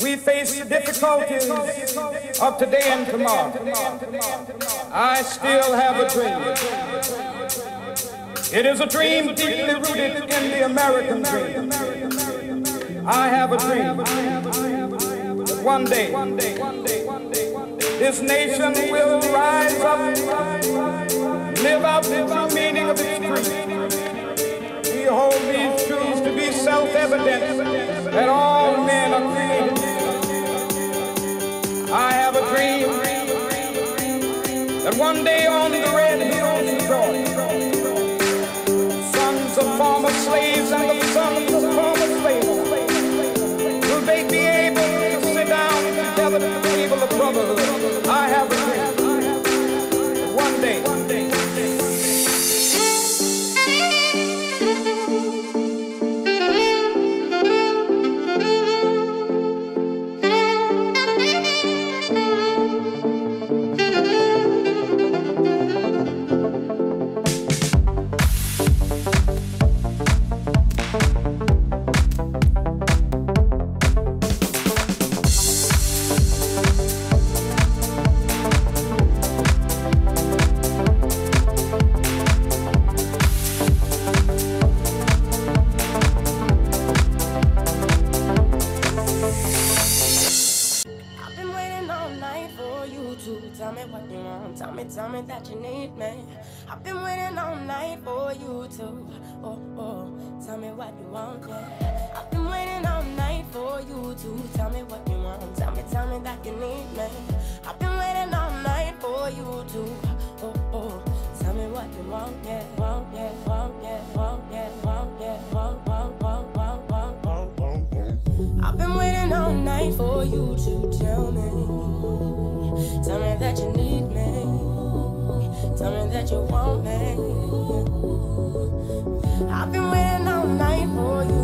We face the difficulties of today and tomorrow. I still have a dream. It is a dream deeply rooted in the American dream. I have a dream that one day this nation will rise up, live out the true meaning of its creed. We hold these truths to be self-evident that all men are created. I have a dream that one day on the red hills of Georgia, sons of former slaves and the sons of former slaves will they be able to sit down together at the table of brotherhood. I have a dream that one day. Tell me that you need me. I've been waiting all night for you to. Tell me what you want, yeah. I've been waiting all night for you to. Tell me what you want. Tell me that you need me. I've been waiting all night for you to. Tell me what you want, yeah. Want, yeah, want, yeah, want, yeah, want, yeah, want. I've been waiting all night for you to tell me that you need me. Tell me that you want me. I've been waiting all night for you.